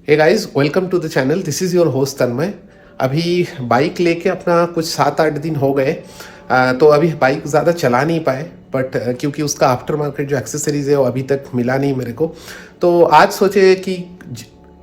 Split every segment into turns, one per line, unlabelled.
Hey guys, welcome to the channel. This is your host Tanmay. अभी bike लेके अपना कुछ 7-8 दिन हो गए। तो अभी बाइक ज़्यादा चला नहीं पाए, बट क्योंकि उसका आफ्टर मार्केट जो एक्सेसरीज़ है वो अभी तक मिला नहीं मेरे को। तो आज सोचे कि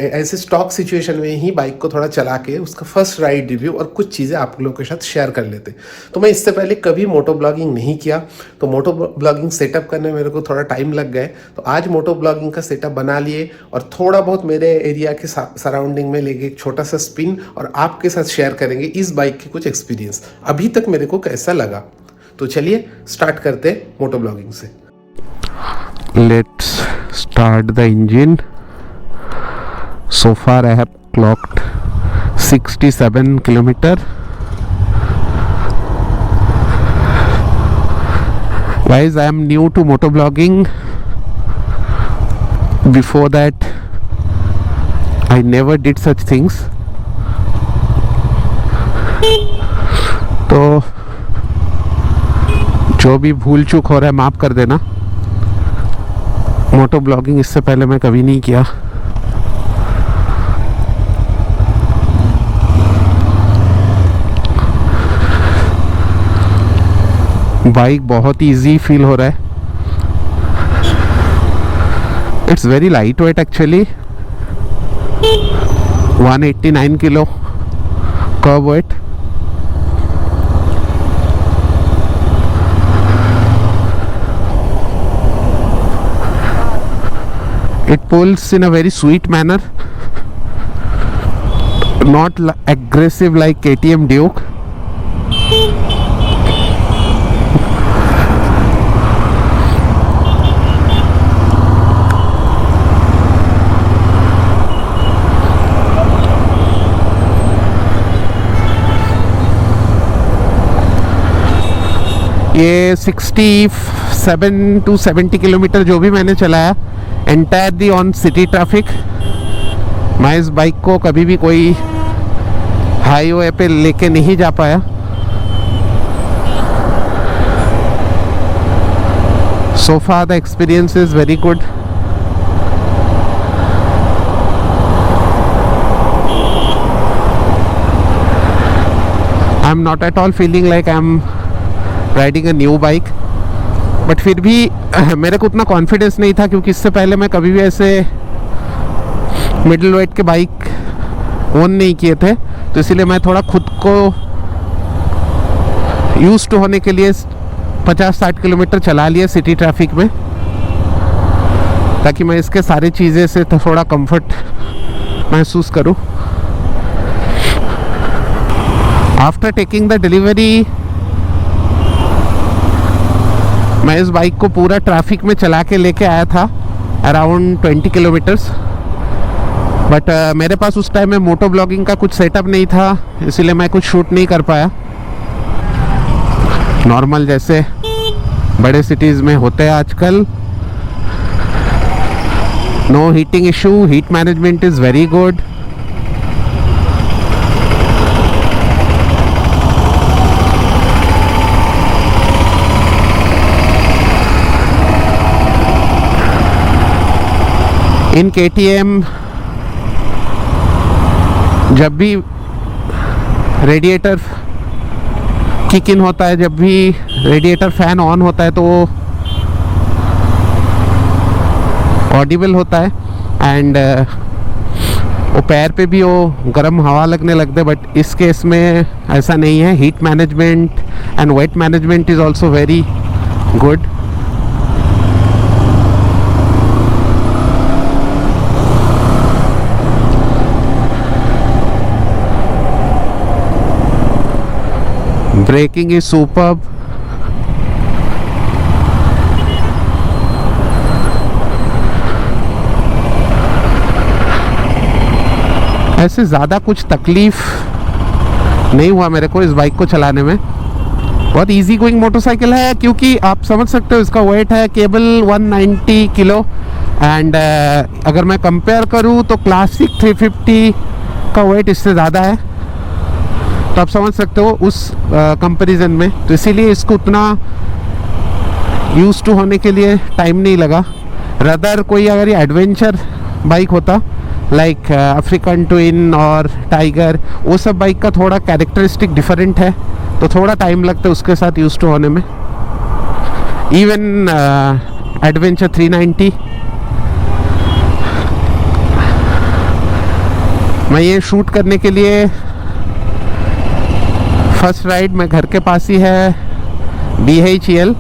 ऐसे स्टॉक सिचुएशन में ही बाइक को थोड़ा चला के उसका फर्स्ट राइड रिव्यू और कुछ चीज़ें आप लोगों के साथ शेयर कर लेते। तो मैं इससे पहले कभी मोटो ब्लॉगिंग नहीं किया, तो मोटो ब्लॉगिंग सेटअप करने में मेरे को थोड़ा टाइम लग गए। तो आज मोटो ब्लॉगिंग का सेटअप बना लिए और थोड़ा बहुत मेरे एरिया के सराउंडिंग में लेके एक छोटा सा स्पिन और आपके साथ शेयर करेंगे इस बाइक के कुछ एक्सपीरियंस अभी तक मेरे को कैसा लगा। तो चलिए स्टार्ट करते मोटो ब्लॉगिंग से।
Let's start the engine. So far I have clocked 67 kilometer. Guys, I am new to motovlogging. Before that I never did such things. तो जो भी भूल चूक हो रहा है माफ़ कर देना। मोटो ब्लॉगिंग इससे पहले मैं कभी नहीं किया। बाइक बहुत इजी फील हो रहा है। It's very light weight actually. 189 kilo curve wait. It pulls in a very sweet manner, not aggressive like KTM Duke. ये 67 to 70 किलोमीटर जो भी मैंने चलाया एंटायरली ऑन सिटी ट्रैफिक। मैं इस बाइक को कभी भी कोई हाईवे पे लेके नहीं जा पाया। So far the experience is very good. I am not at all feeling like I am riding a new bike, but फिर भी मेरे को उतना कॉन्फिडेंस नहीं था क्योंकि इससे पहले मैं कभी भी ऐसे मिडिल वेट के बाइक ओन नहीं किए थे। तो इसीलिए मैं थोड़ा खुद को यूज टू होने के लिए 50-60 किलोमीटर चला लिया सिटी ट्रैफिक में, ताकि मैं इसके सारी चीज़ें से थोड़ा कंफर्ट महसूस करूं। आफ्टर टेकिंग द डिलीवरी मैं इस बाइक को पूरा ट्रैफिक में चला के लेके आया था अराउंड 20 किलोमीटर्स, बट मेरे पास उस टाइम में मोटो ब्लॉगिंग का कुछ सेटअप नहीं था, इसीलिए मैं कुछ शूट नहीं कर पाया। नॉर्मल जैसे बड़े सिटीज़ में होते हैं आजकल। No heating issue, heat management is very good. In KTM जब भी रेडिएटर किक इन होता है, जब भी रेडिएटर फैन ऑन होता है तो वो ऑडिबल होता है एंड वो पैर पे भी वो गर्म हवा लगने लगते, बट इस केस में ऐसा नहीं है। Heat management and weight management is also very good. Braking is superb. ऐसे ज़्यादा कुछ तकलीफ नहीं हुआ मेरे को इस बाइक को चलाने में। बहुत इजी गोइंग मोटरसाइकिल है क्योंकि आप समझ सकते हो इसका वेट है केवल 190 किलो एंड अगर मैं कंपेयर करूँ तो क्लासिक 350 का वेट इससे ज़्यादा है, तो आप समझ सकते हो उस कंपैरिजन में। तो इसीलिए इसको उतना यूज़ टू होने के लिए टाइम नहीं लगा। रदर कोई अगर ये एडवेंचर बाइक होता लाइक अफ्रीकन ट्विन और टाइगर, वो सब बाइक का थोड़ा कैरेक्टरिस्टिक डिफरेंट है, तो थोड़ा टाइम लगता है उसके साथ यूज टू होने में। इवन एडवेंचर 390, मैं ये शूट करने के लिए फर्स्ट राइड में घर के पास ही है BHEL,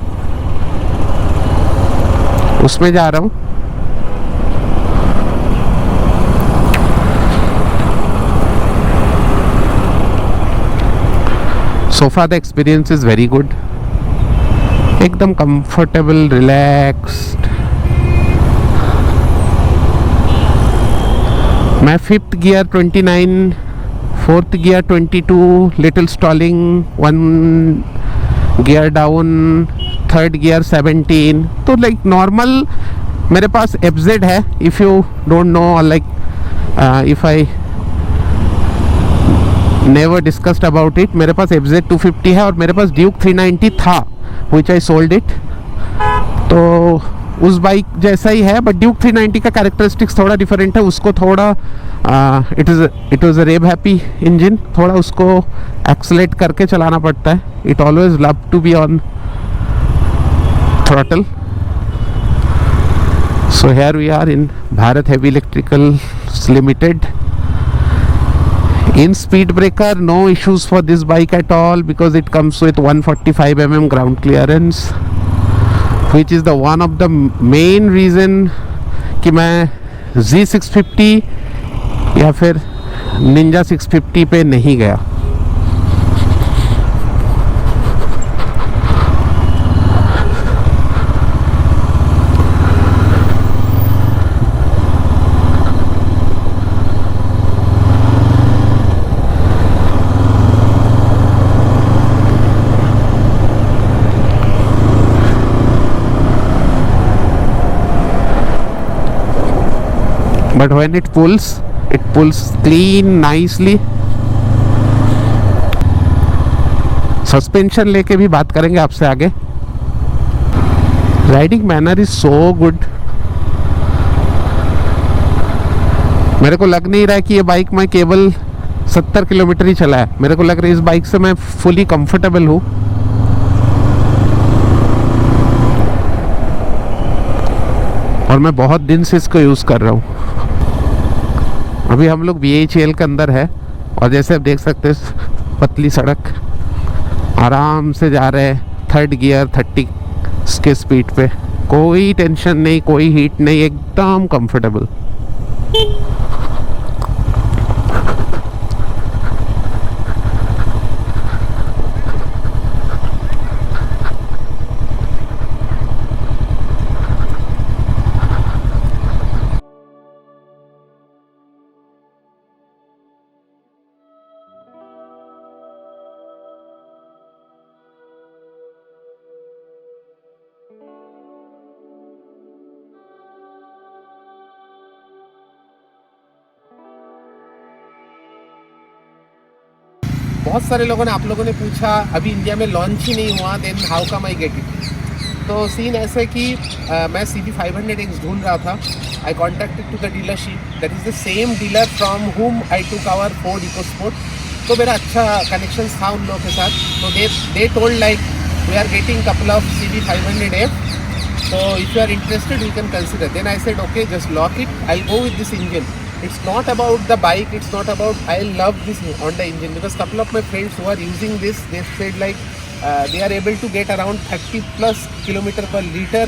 उसमें जा रहा हूँ। So far the experience is very good, एकदम comfortable, relaxed। मैं fifth gear 29, fourth gear 22, little stalling, 1 gear down, third gear 17, तो लाइक नॉर्मल। मेरे पास FZ है, if you don't know, like if I never discussed about it, मेरे पास FZ 250 है और मेरे पास Duke 390 था, विच आई सोल्ड इट। तो उस बाइक जैसा ही है, बट ड्यूक 390 का कैरेक्टरिस्टिक्स थोड़ा डिफरेंट है। उसको थोड़ा it was a rev happy engine, थोड़ा उसको एक्सेलेरेट करके चलाना पड़ता है। It always love to be on throttle. So here we are in Bharat Heavy Electricals Limited. In speed breaker, no issues for this bike at all, because it comes with 145 mm ground clearance, which is the one of the main reason कि मैं Z650 या फिर Ninja 650 पे नहीं गया। But when it pulls clean nicely. Suspension लेके भी बात करेंगे आपसे आगे। Riding manner is so good. मेरे को लग नहीं रहा है कि ये बाइक मैं केवल 70 किलोमीटर ही चला है, मेरे को लग रहा है इस बाइक से मैं फुली कंफर्टेबल हूँ। और मैं बहुत दिन से इसको यूज़ कर रहा हूँ। अभी हम लोग BHEL के अंदर है और जैसे आप देख सकते हैं पतली सड़क, आराम से जा रहे हैं, थर्ड गियर 30 के स्पीड पे, कोई टेंशन नहीं, कोई हीट नहीं, एकदम कंफर्टेबल। बहुत सारे लोगों ने, आप लोगों ने पूछा अभी इंडिया में लॉन्च ही नहीं हुआ, then how come I get it. तो सीन ऐसे कि मैं CB 500X ढूंढ रहा था। I contacted to the dealership, that is the same dealer from whom I टूक आवर फोर्ड इकोस्पोर्ट। तो मेरा अच्छा कनेक्शन था उन लोगों के साथ। तो they told like we are getting couple of CB 500F, so if you are interested you can consider. Then I said okay, just lock it, I'll go with this engine. It's not about the bike, it's not about, I love this Honda engine, because couple of my friends who are using this, they said like they are able to get around 30 plus kilometer per liter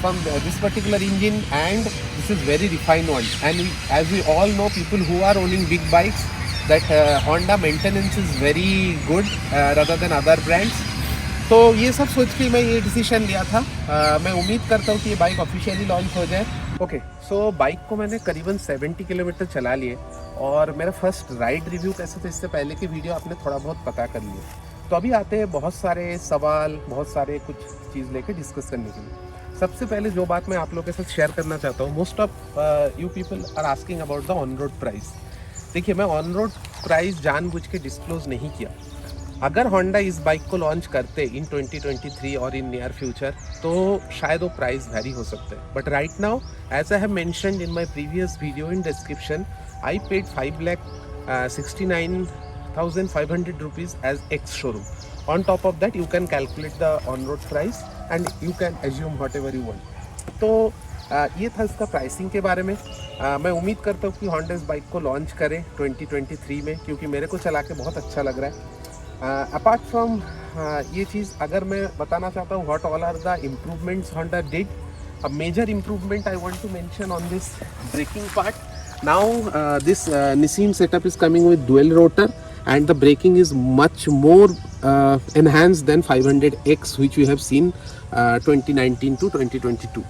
from this particular engine, and this is very refined one. And as we all know, people who are owning big bikes, that Honda maintenance is very good rather than other brands. तो ये सब सोच के मैं ये decision लिया था। मैं उम्मीद करता हूँ कि ये बाइक ऑफिशियली लॉन्च हो जाए। ओके, सो बाइक को मैंने करीबन 70 किलोमीटर चला लिए और मेरा फर्स्ट राइड रिव्यू कैसे था इससे पहले की वीडियो आपने थोड़ा बहुत पता कर लिया। तो अभी आते हैं बहुत सारे सवाल, बहुत सारे कुछ चीज़ लेके डिस्कस करने के लिए। सबसे पहले जो बात मैं आप लोगों के साथ शेयर करना चाहता हूँ, most of you people are asking about the on road price. देखिए, मैं ऑन रोड प्राइस जानबूझ के डिस्क्लोज नहीं किया। अगर होंडा इस बाइक को लॉन्च करते इन 2023 और इन नियर फ्यूचर, तो शायद वो प्राइस वैरी हो सकता है। But right now, as I have mentioned in my previous video in description,
I paid 5,69,500 rupees as ex showroom. On top of that, you can calculate the on-road price and you can assume whatever you want. तो ये था इसका pricing के बारे में. मैं उम्मीद करता हूँ कि Honda इस बाइक को लॉन्च करे 2023 में, क्योंकि मेरे को चला के बहुत अच्छा लग रहा है. अपार्ट फ्रॉम ये चीज़ अगर मैं बताना चाहता हूँ what all are the improvements Honda did. A major improvement I want to mention on this braking part. Now this Nissan setup is coming with dual rotor and the braking is much more enhanced than 500X which we have seen 2019 to 2022.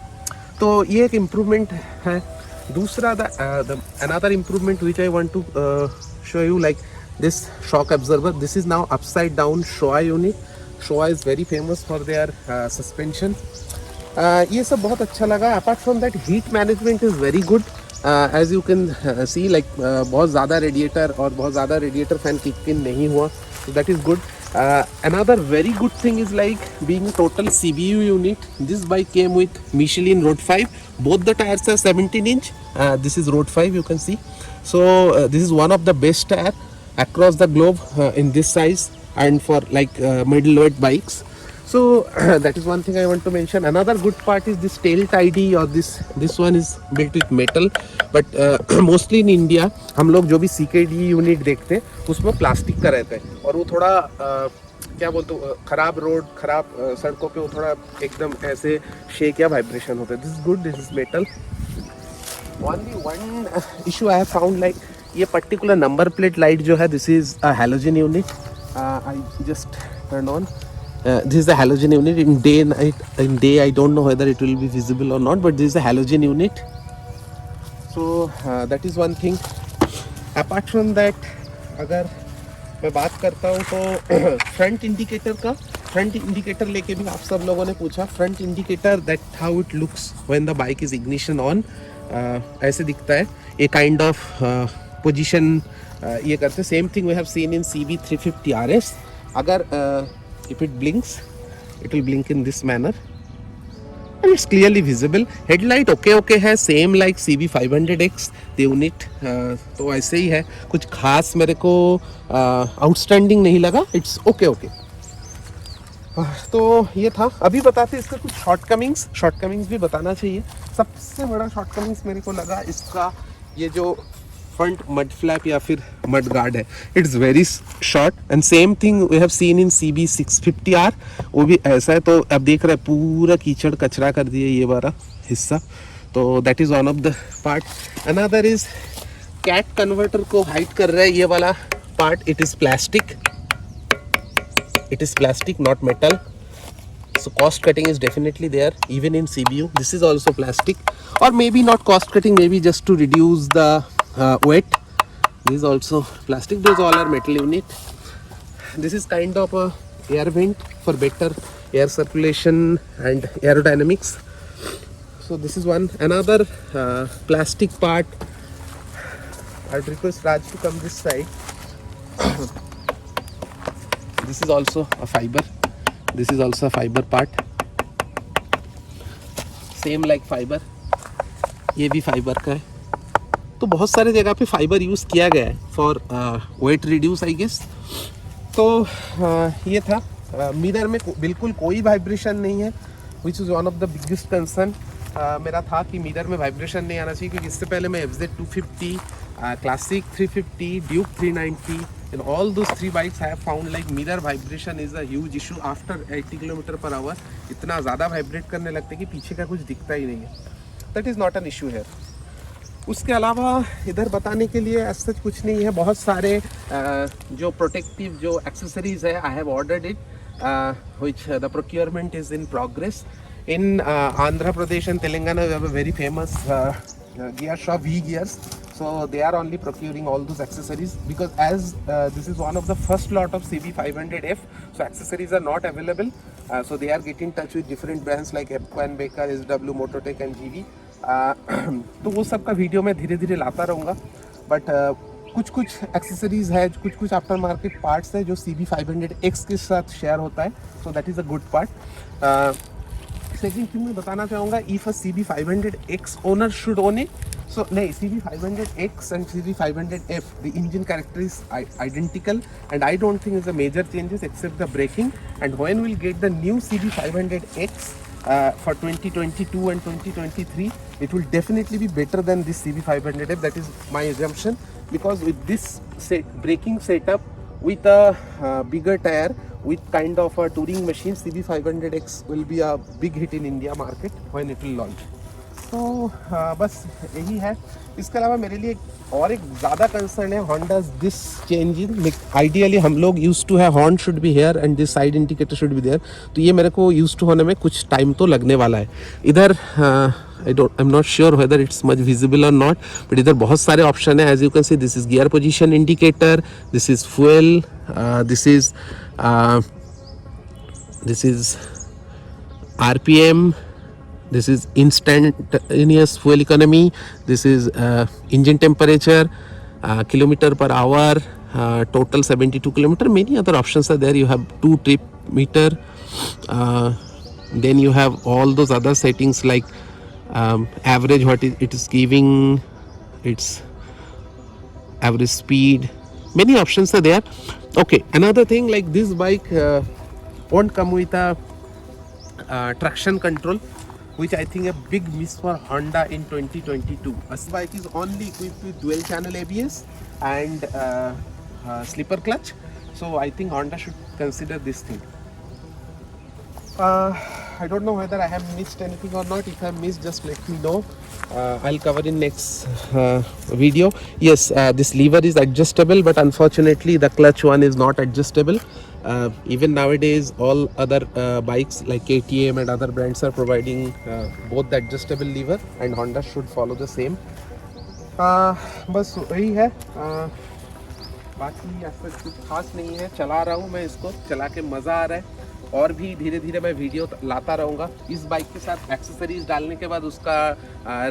तो ये एक improvement है. दूसरा another improvement which I want to show you, like this shock absorber. This is now upside down Showa unit. Showa is very famous for their suspension. ये सब बहुत अच्छा लगा. Apart from that heat management is very good. As you can see like बहुत ज़्यादा radiator और बहुत ज़्यादा रेडिएटर फैन किक इन नहीं हुआ. That is good. Another very good thing is like being total CBU unit. This bike came with Michelin Road 5. Both the tires are 17 inch. This is Road 5, you can see. So this is one of the best tire across the globe in this size and for like middleweight bikes. So that is one thing I want to mention. Another good part is this tail tidy, or this one is built with metal, but mostly in India हम लोग जो भी CKD unit देखते हैं उसमें plastic का रहता है और वो थोड़ा क्या बोलते खराब रोड खराब सड़कों पे वो थोड़ा एकदम ऐसे शेक या वाइब्रेशन होता है. This is good. This is metal. Only one issue I have found, like ये पर्टिकुलर नंबर प्लेट लाइट जो है, this is a halogen unit. I just turn on. This is the halogen unit. In day I don't know whether it will be visible or not, but this is a halogen unit. So that is one thing. Apart from that, अगर मैं बात करता हूँ तो front indicator लेके भी आप सब लोगों ने पूछा. Front indicator, that how it looks when the bike is ignition on. ऐसे दिखता है. ए काइंड ऑफ पोजीशन ये करते. Same thing we have seen in CB350 RS. अगर if it blinks, it will blink in this manner and it's clearly visible. Headlight okay है, same like CB500X the unit. तो ऐसे ही है. कुछ खास मेरे को आउटस्टैंडिंग नहीं लगा. It's okay. तो ये था. अभी बताते इसका कुछ शॉर्टकमिंग्स भी बताना चाहिए. सबसे बड़ा शॉर्टकमिंग्स मेरे को लगा इसका ये जो फ्रंट मड फ्लैप या फिर मड गार्ड है. It's very short and same thing we have seen in CB650R. वो भी ऐसा है. तो अब देख रहे हैं पूरा कीचड़ कचरा कर दिया ये वाला हिस्सा. तो that is one of the part. Another is cat converter को हाइड कर रहा है ये वाला part. It is plastic not metal. So cost cutting is definitely there even in CBU. This is also plastic, or maybe not cost cutting, maybe just to reduce the weight. This is also plastic. Those all are metal unit. This is kind of a air vent for better air circulation and aerodynamics. So this is one. Another plastic part. I'd request Raj to come this side. This is also a fiber. This is also a fiber part. Same like fiber. ये भी fibre का है. तो बहुत सारे जगह पे fibre use किया गया है for weight reduce I guess. तो ये था. मिरर में बिल्कुल कोई वाइब्रेशन नहीं है, which is one of the biggest concern. मेरा था कि मिरर में वाइब्रेशन नहीं आना चाहिए, क्योंकि इससे पहले मैं FZ250, classic 350, Duke 390, in all those three bikes I have found like mirror vibration is a huge issue after 80 km/h. इतना ज़्यादा वाइब्रेट करने लगते कि पीछे का कुछ दिखता ही नहीं है. That is not an issue है. उसके अलावा इधर बताने के लिए ऐसा कुछ नहीं है. बहुत सारे जो प्रोटेक्टिव जो एक्सेसरीज है, I have ordered it, which the procurement is in progress. In Andhra Pradesh and Telangana, we have a very famous gear shop, V Gears. So they are only procuring all those accessories, because as this is one of the first lot of CB500F, so accessories are not available. So they are getting in touch with different brands like Epco, Baker, SW, Mototech and GV. तो वो सब का video मैं धीरे धीरे लाता रहूँगा. But कुछ एक्सेसरीज है, कुछ आफ्टर मार्केट पार्ट्स है जो CB500X के साथ शेयर होता है. So that is a good part. Second thing मैं बताना चाहूँगा, if a CB500X owner should own it, So no, CB500X and CB500F, the engine character is identical, and I don't think it's a major changes except the braking. And when we'll get the new CB500X for 2022 and 2023, it will definitely be better than this CB500F. That is my assumption, because with this braking setup, with a bigger tire, with kind of a touring machine, CB500X will be a big hit in India market when it will launch. तो बस यही है. इसके अलावा मेरे लिए और एक ज़्यादा कंसर्न है Honda's this changing. आइडियली हम लोग यूज टू है horn should be here and this side indicator should be there. तो ये मेरे को यूज टू होने में कुछ टाइम तो लगने वाला है. इधर I'm not sure whether it's much visible or not, but इधर बहुत सारे ऑप्शन है. As you can see, this is gear position indicator, this is fuel, this is RPM, this is instantaneous fuel economy, this is engine temperature, kilometer per hour, total 72 kilometer. Many other options are there. You have 2 trip meter, then you have all those other settings like average, what it is giving, its average speed. Many options are there. Okay, another thing, like this bike won't come with a traction control, which I think a big miss for Honda in 2022. This bike is only equipped with dual channel ABS and slipper clutch. So I think Honda should consider this thing. I don't know whether I have missed anything or not. If I have missed, just let me know. I'll cover in next video. Yes, this lever is adjustable, but unfortunately the clutch one is not adjustable. Even nowadays all other bikes like KTM and other brands are providing both the adjustable lever, and Honda should follow the same. बस वही है. बाकी ऐसा कुछ खास नहीं है. चला रहा हूँ मैं इसको, चला के मज़ा आ रहा है, और भी धीरे धीरे मैं वीडियो लाता रहूँगा. इस बाइक के साथ एक्सेसरीज डालने के बाद उसका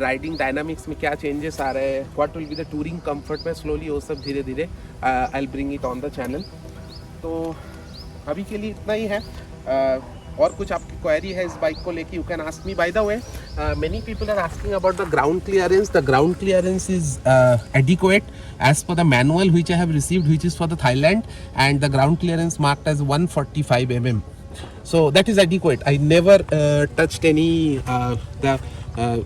राइडिंग डायनामिक्स में क्या चेंजेस आ रहे हैं, what will be the touring comfort में, स्लोली वो सब धीरे धीरे I will bring it on the channel. तो अभी के लिए इतना ही है. और कुछ आपकी क्वेरी है इस बाइक को लेके, you can ask me. By the way, many people are asking about the ground clearance. The ground clearance is adequate as per the manual which I have received, which is for the Thailand, and the ground clearance marked as 145 mm. So that is adequate. I never touched any the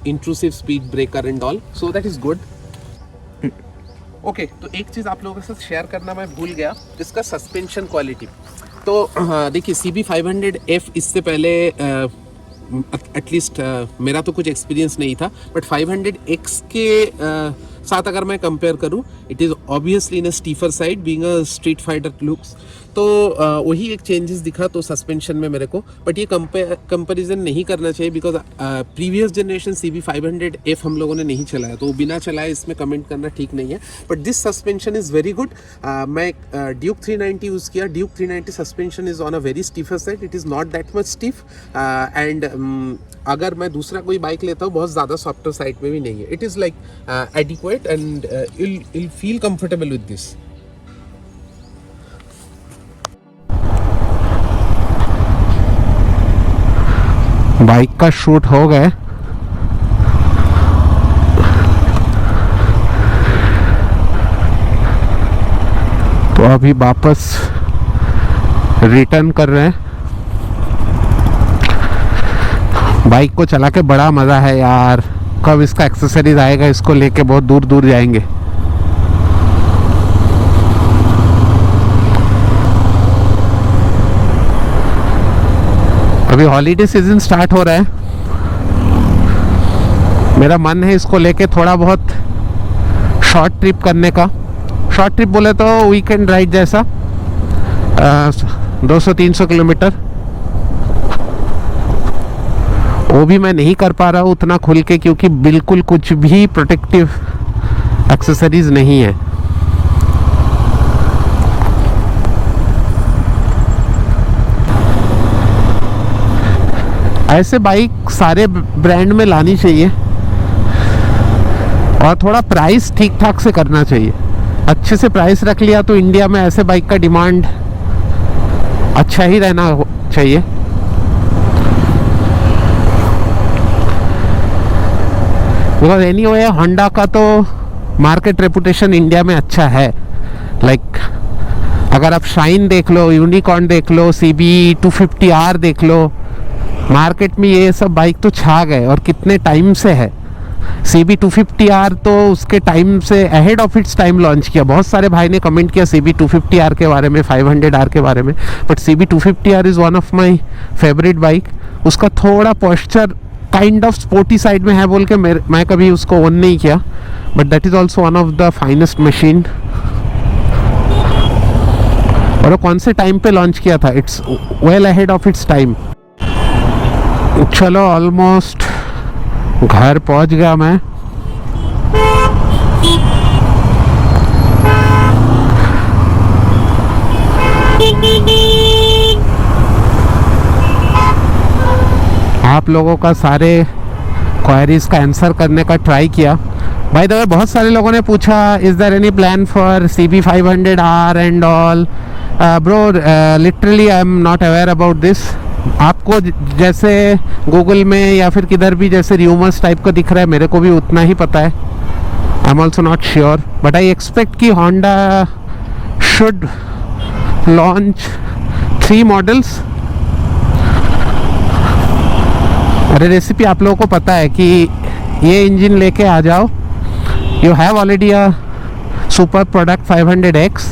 intrusive speed breaker and all, so that is good. Okay, तो एक चीज़ आप लोगों के साथ share करना मैं भूल गया, इसका सस्पेंशन क्वालिटी. तो देखिए, CB500F इससे पहले एटलीस्ट मेरा तो कुछ एक्सपीरियंस नहीं था, बट 500X के साथ अगर मैं कंपेयर करूँ, it is obviously in a stiffer side, being a street fighter looks. तो वही एक चेंजेस दिखा तो सस्पेंशन में मेरे को, बट ये कंपैरिजन नहीं करना चाहिए, बिकॉज प्रीवियस जनरेशन CB500F हम लोगों ने नहीं चलाया, तो बिना चलाए इसमें कमेंट करना ठीक नहीं है. But this suspension is very good. मैं ड्यूक 390 यूज़ किया. Duke 390 suspension is on a very stiffer side, it is not that much stiff, and अगर मैं दूसरा कोई बाइक लेता हूँ बहुत ज़्यादा सॉफ्टर साइड में भी नहीं है. It is like adequate and you'll feel comfortable with this.
Bike का शूट हो गए. तो अभी वापस रिटर्न कर रहे हैं. बाइक को चला के बड़ा मज़ा है यार. कब इसका एक्सेसरीज आएगा, इसको लेके बहुत दूर दूर जाएंगे. अभी हॉलीडे सीजन स्टार्ट हो रहा है. मेरा मन है इसको लेके थोड़ा बहुत शॉर्ट ट्रिप करने का. शॉर्ट ट्रिप बोले तो वीकेंड राइड जैसा, 200-300 किलोमीटर. वो भी मैं नहीं कर पा रहा हूँ उतना खुल के, क्योंकि बिल्कुल कुछ भी प्रोटेक्टिव एक्सेसरीज नहीं है. ऐसे बाइक सारे ब्रांड में लानी चाहिए, और थोड़ा प्राइस ठीक ठाक से करना चाहिए. अच्छे से प्राइस रख लिया तो इंडिया में ऐसे बाइक का डिमांड अच्छा ही रहना चाहिए. बिकॉज एनीवे होंडा का तो मार्केट रेपुटेशन इंडिया में अच्छा है। लाइक अगर आप शाइन देख लो, यूनिकॉर्न देख लो, CB250R देख लो, मार्केट में ये सब बाइक तो छा गए और कितने टाइम से है। CB250R तो उसके टाइम से ahead of its time launch किया। बहुत सारे भाई ने कमेंट किया CB250R के बारे में, 500R के बारे में, but CB250R is one of my favourite bike. उसका थोड़ा posture kind of sporty side में है बोल के मैं कभी उसको ओन नहीं किया, but that is also one of the finest machine. और वो कौन से टाइम पे लॉन्च किया था? It's well ahead of its time. चलो ऑलमोस्ट घर पहुंच गया मैं। आप लोगों का सारे क्वेरीज का आंसर करने का ट्राई किया। बाय द वे बहुत सारे लोगों ने पूछा is there any plan for CB500R and all. Bro literally I am not aware about this. आपको जैसे गूगल में या फिर किधर भी जैसे र्यूमर्स टाइप का दिख रहा है, मेरे को भी उतना ही पता है। I am also not sure, but I expect कि होंडा शुड लॉन्च 3 मॉडल्स। अरे रेसिपी आप लोगों को पता है कि ये इंजन लेके आ जाओ, you have already a super product 500X,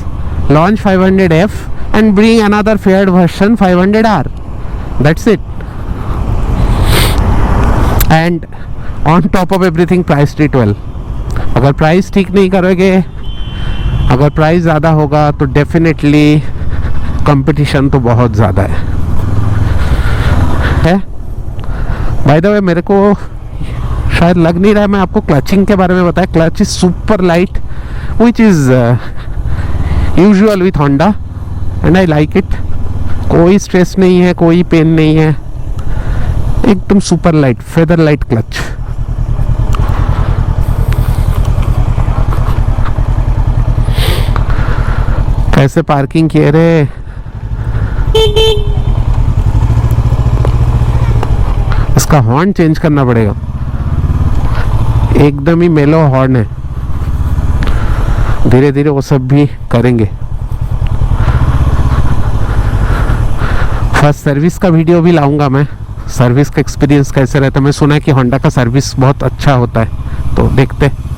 launch 500F and bring another faired version 500R। That's it. And on top of everything price treat well. अगर प्राइस ठीक नहीं करोगे, अगर प्राइस ज़्यादा होगा तो डेफिनेटली कंपटीशन तो बहुत ज़्यादा है। बाय द वे मेरे को शायद लग नहीं रहा है मैं आपको क्लचिंग के बारे में बताया। Clutch is super light which is usual with Honda and I like it. कोई स्ट्रेस नहीं है, कोई पेन नहीं है, एकदम super light feather light clutch. कैसे पार्किंग किए रे? इसका हॉर्न चेंज करना पड़ेगा, एकदम ही मेलो हॉर्न है। धीरे धीरे वो सब भी करेंगे। फर्स्ट सर्विस का वीडियो भी लाऊंगा मैं, सर्विस का एक्सपीरियंस कैसे रहता है। मैं सुना है कि होंडा का सर्विस बहुत अच्छा होता है, तो देखते हैं।